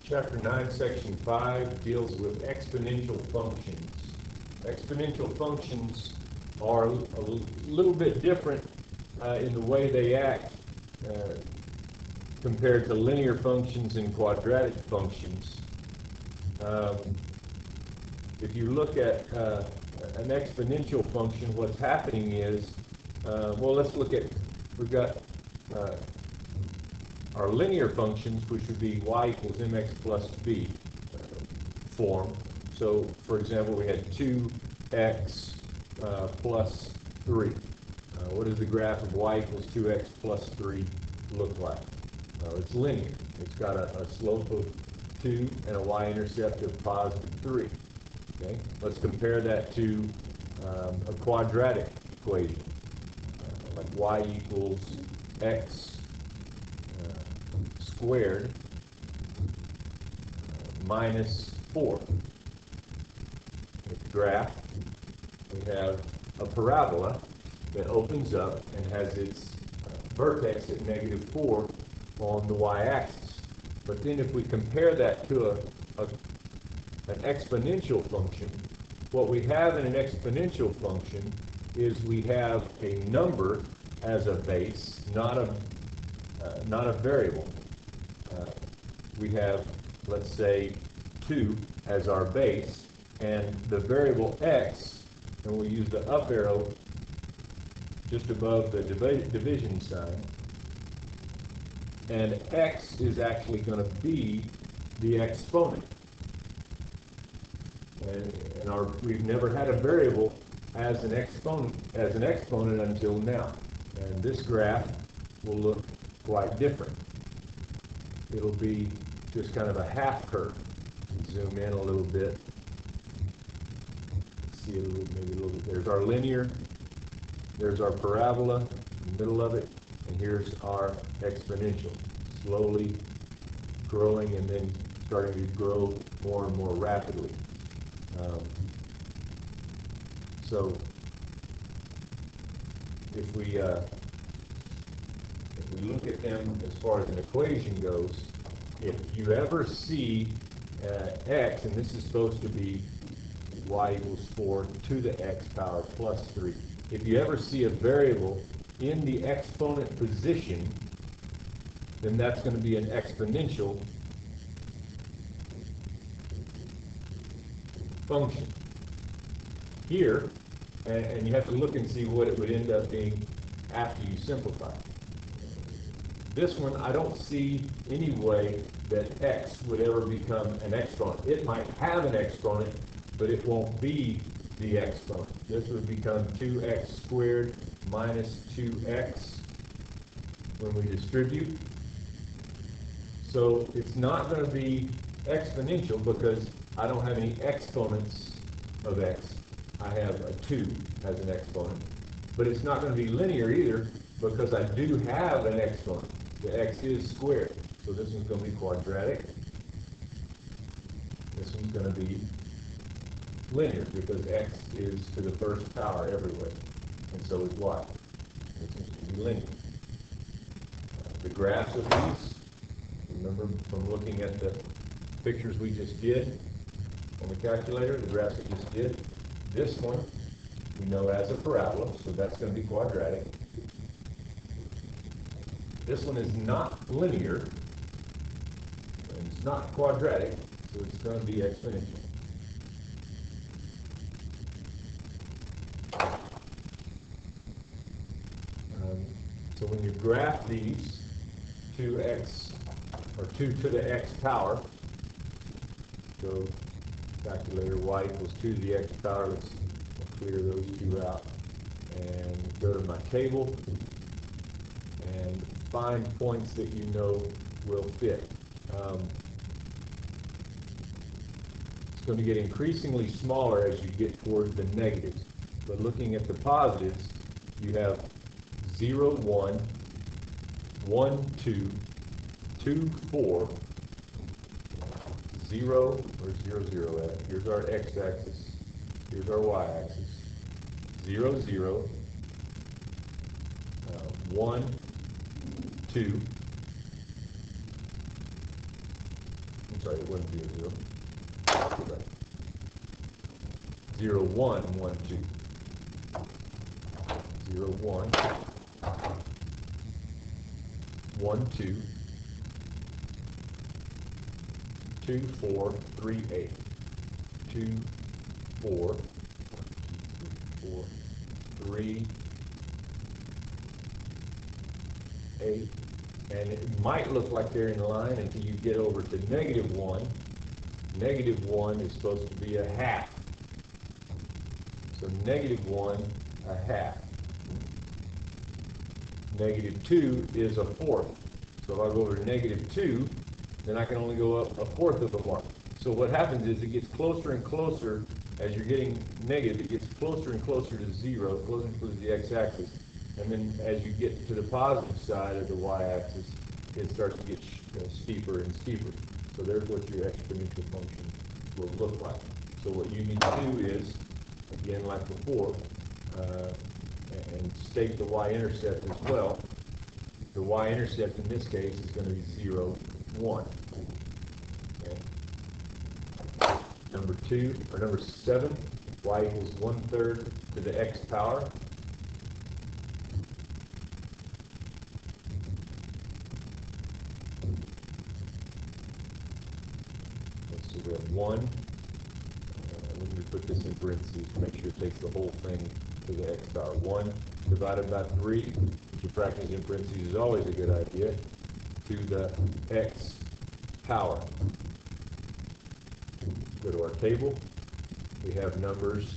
Chapter 9, Section 5 deals with exponential functions. Exponential functions are a little bit different in the way they act compared to linear functions and quadratic functions. If you look at an exponential function, what's happening is, well, let's look at, we've got our linear functions, which would be y equals mx plus b form. So, for example, we had 2x plus 3. What does the graph of y equals 2x plus 3 look like? It's linear. It's got a slope of 2 and a y-intercept of positive 3. Okay? Let's compare that to a quadratic equation, like y equals x squared minus 4. With the graph, we have a parabola that opens up and has its vertex at negative 4 on the y-axis. But then if we compare that to an exponential function, what we have in an exponential function is we have a number as a base, not a variable. We have, let's say, 2 as our base, and the variable x, and we'll use the up arrow just above the division sign, and x is actually going to be the exponent. And we've never had a variable as an exponent until now. And this graph will look quite different. It'll be just kind of a half curve. Zoom in a little bit. See it maybe a little bit. There's our linear. There's our parabola in the middle of it. And here's our exponential. Slowly growing and then starting to grow more and more rapidly. So if we look at them as far as an equation goes, if you ever see x, and this is supposed to be y equals 4 to the x power plus 3, if you ever see a variable in the exponent position, then that's going to be an exponential function. Here, and you have to look and see what it would end up being after you simplify. This one, I don't see any way that x would ever become an exponent. It might have an exponent, but it won't be the exponent. This would become 2x squared minus 2x when we distribute. So it's not going to be exponential because I don't have any exponents of x. I have a 2 as an exponent. But it's not going to be linear either because I do have an exponent. The x is squared. So this one's going to be quadratic. This one's going to be linear because x is to the first power everywhere. And so is y. This one's going to be linear. The graphs of these, remember from looking at the pictures we just did on the calculator, the graphs we just did, this one we know as a parabola, so that's going to be quadratic. This one is not linear, and it's not quadratic, so it's going to be exponential. So when you graph these, 2x, or 2 to the x power, so calculator y equals 2 to the x power, let's clear those two out, and go to my table, and find points that you know will fit. It's going to get increasingly smaller as you get towards the negatives, but looking at the positives, you have 0, 1, 1, 2, 2, 4, 0, where's 0, 0 at? Here's our x-axis, here's our y-axis, 0, 0, 1, 2, sorry, it wasn't 0, 0. 0, 1, 1, 2. 0, 1, 1, 2, 2, 4, 3, 8. 2, 4, 4, 3, 8. And it might look like they're in line until you get over to -1. -1 is supposed to be a half. So -1, a half. -2 is a fourth. So if I go over to -2, then I can only go up a fourth of a mark. So what happens is it gets closer and closer as you're getting negative. It gets closer and closer to 0, closer and closer to the x-axis. And then as you get to the positive side of the y-axis, it starts to get steeper and steeper. So there's what your exponential function will look like. So what you need to do is, again like before, and state the y-intercept as well. The y-intercept in this case is going to be 0, 1. Okay. Number 2, or number 7, y equals 1/3 to the x power. So we have 1. Let me put this in parentheses to make sure it takes the whole thing to the x power. 1 divided by 3, which you practice in parentheses is always a good idea, to the x power. Go to our table. We have numbers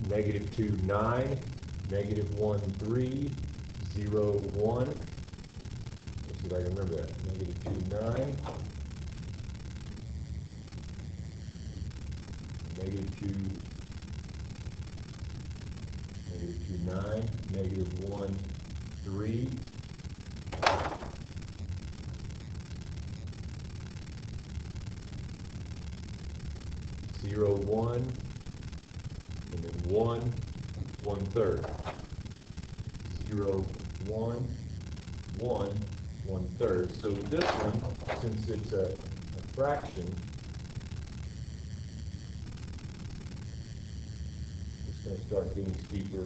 -2, 9, -1, 3, 0, 1. Let's see if I can remember that. -2, 9. -2, 9, -1, 3. 0, 1, and then 1, 1/3. 0, 1, 1, 1/3. So this one, since it's a fraction, it's going to start getting steeper,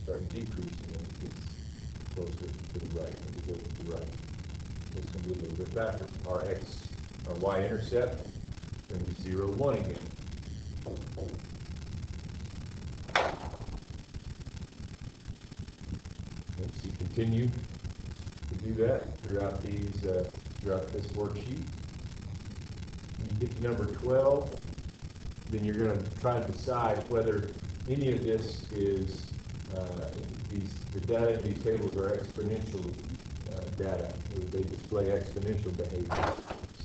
start decreasing when it gets closer to the right, when it goes to the right. It's going to be a little bit faster. Our y-intercept is going to be 0, 1 again. Let's see, continue to do that throughout this worksheet. When you get to number 12, then you're going to try to decide whether any of this is the data in these tables are exponential data. They display exponential behavior.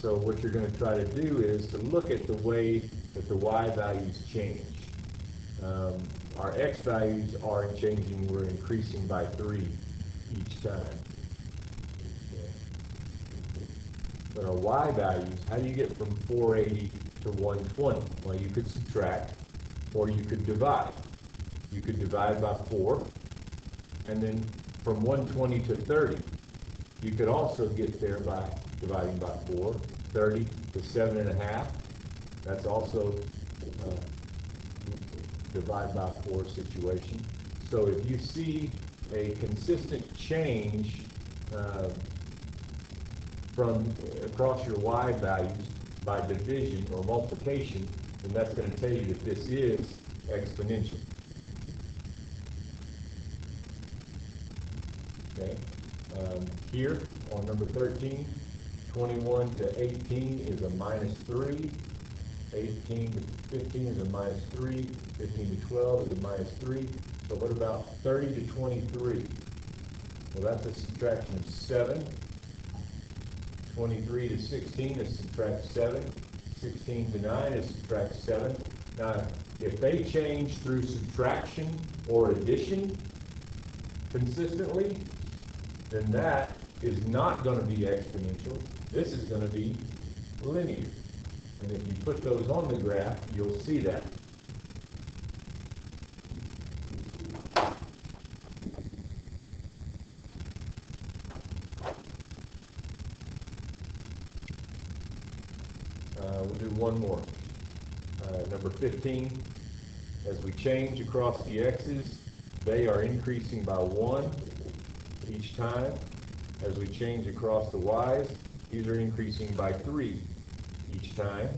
So what you're going to try to do is to look at the way that the y values change. Our x values aren't changing. We're increasing by 3 each time. Okay. But our y values, how do you get from 480 to 120? Well, you could subtract or you could divide. You could divide by 4, and then from 120 to 30, you could also get there by dividing by 4. 30 to 7.5, that's also divide by 4 situation. So if you see a consistent change from across your y values by division or multiplication, then that's going to tell you that this is exponential. Okay. Here on number 13, 21 to 18 is a -3. 18 to 15 is a -3. 15 to 12 is a -3. So what about 30 to 23? Well, that's a subtraction of 7. 23 to 16 is subtract 7. 16 to 9 is subtract 7. Now, if they change through subtraction or addition consistently, then that is not going to be exponential. This is going to be linear. And if you put those on the graph, you'll see that. We'll do one more. Number 15, as we change across the x's, they are increasing by 1 each time. As we change across the y's, these are increasing by 3 each time.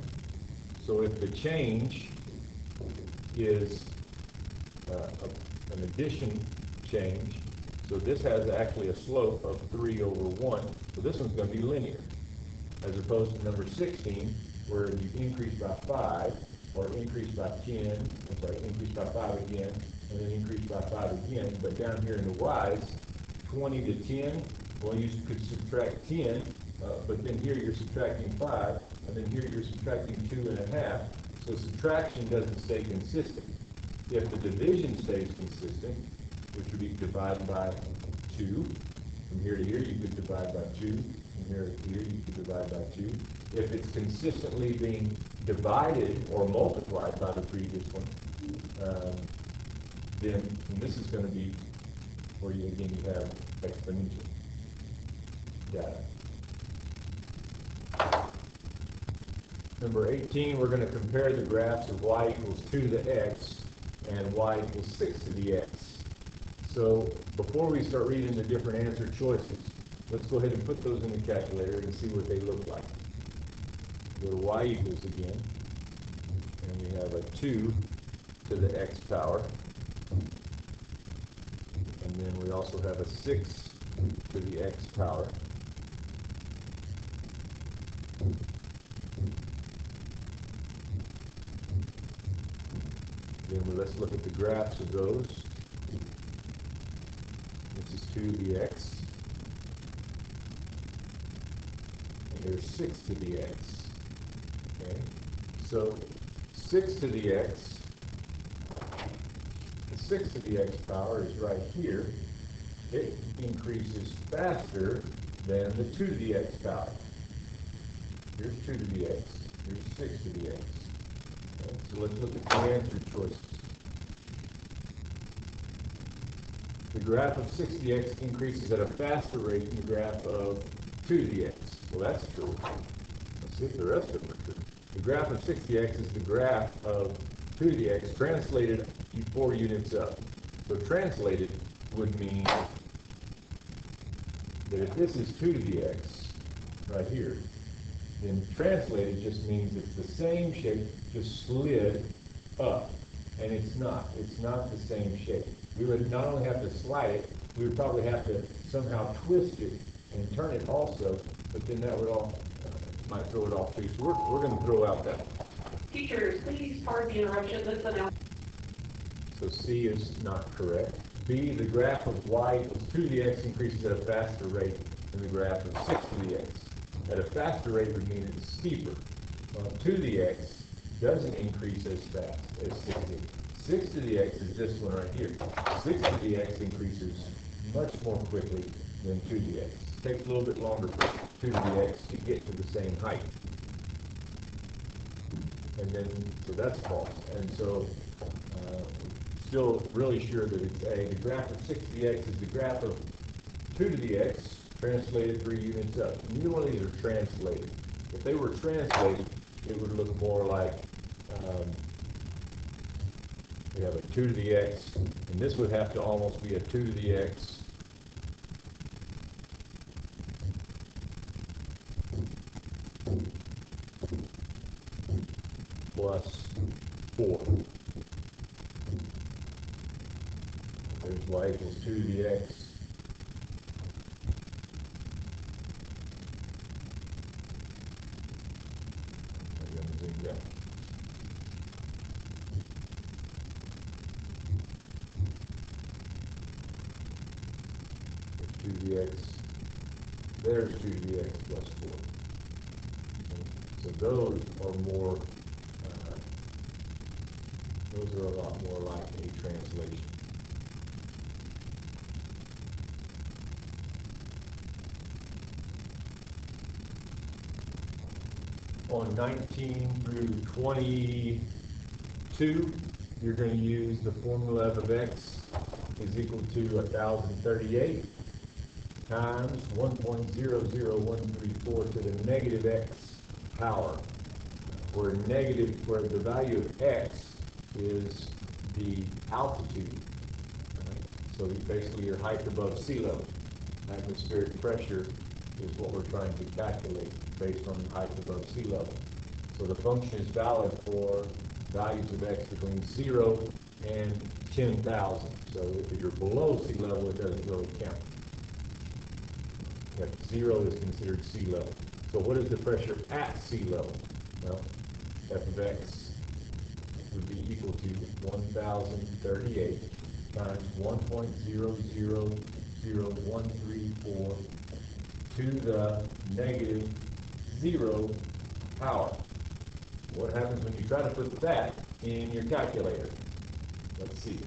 So if the change is an addition change, so this has actually a slope of 3 over 1, so this one's going to be linear, as opposed to number 16, where you increase by 5, or increase by 10, I'm sorry, increase by 5 again, and then increase by 5 again, but down here in the y's, 20 to 10, well, you could subtract 10, but then here you're subtracting 5, and then here you're subtracting 2.5, so subtraction doesn't stay consistent. If the division stays consistent, which would be divided by 2, from here to here you could divide by 2, from here to here you could divide by 2. If it's consistently being divided or multiplied by the previous one, then this is going to be where you have exponential data. Number 18, we're going to compare the graphs of y equals 2 to the x and y equals 6 to the x. So before we start reading the different answer choices, let's go ahead and put those in the calculator and see what they look like. Go to y equals again, and we have a 2 to the x power, and then we also have a 6 to the x power. Then let's look at the graphs of those. This is 2 to the x, and here's 6 to the x. Okay, so 6 to the x, the 6 to the x power is right here. It increases faster than the 2 to the x power. Here's 2 to the x, here's 6 to the x. Okay, so let's look at the answer choices. The graph of 6 to the x increases at a faster rate than the graph of 2 to the x. Well, that's true. Let's see if the rest of them are true. The graph of 6 to the x is the graph of 2 to the x translated 4 units up. So translated would mean that if this is 2 to the x right here, then translated just means it's the same shape, just slid up. And it's not. It's not the same shape. We would not only have to slide it, we would probably have to somehow twist it and turn it also, but then that would all might throw it off too. So we're going to throw out that. Teachers, please pardon the interruption. This announcement. So C is not correct. B, the graph of y equals 2 to the x increases at a faster rate than the graph of 6 to the x. At a faster rate would mean it's steeper. 2 to the x doesn't increase as fast as 6 to the x. 6 to the x is this one right here. 6 to the x increases much more quickly than 2 to the x. It takes a little bit longer for 2 to the x to get to the same height. And then, so that's false. And so, still really sure that it's A. The graph of 6 to the x is the graph of 2 to the x translated 3 units up. Neither one of these are translated. If they were translated, it would look more like we have a 2 to the x, and this would have to almost be a 2 to the x plus 4. There's y equals 2 to the x. There's 2 to the x plus 4. So those are more, those are a lot more like a translation. On 19 through 22, you're going to use the formula f of x is equal to 1,038 times 1.00134 to the negative x power. where the value of x is the altitude. Right? So basically your height above sea level. Atmospheric pressure is what we're trying to calculate based on the height above sea level. So the function is valid for values of x between 0 and 10,000. So if you're below sea level, it doesn't really count. If 0 is considered sea level. So what is the pressure at sea level? Well, f of x would be equal to 1,038 times 1.000134 to the negative 0 power. What happens when you try to put that in your calculator? Let's see.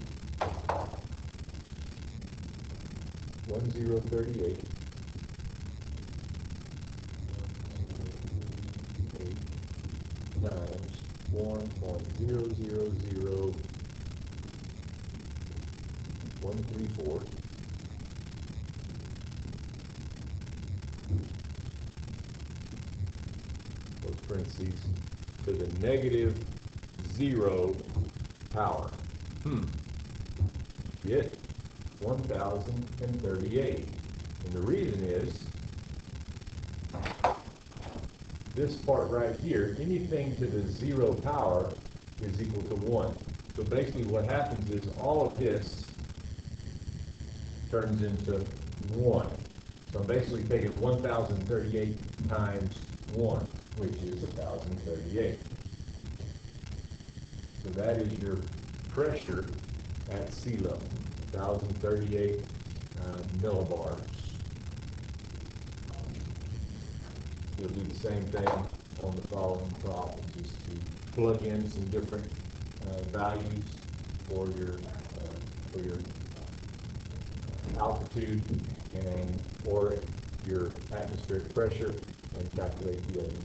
1038 times 1.000134 those parentheses to the negative 0 power. Get 1,038. And the reason is this part right here, anything to the 0 power is equal to 1. So basically what happens is all of this turns into 1. So I'm basically taking 1,038 times 1, which is 1,038. So that is your pressure at sea level, 1,038 millibars. You'll do the same thing on the following problem, just to plug in some different values for your altitude and or your atmospheric pressure and calculate the other.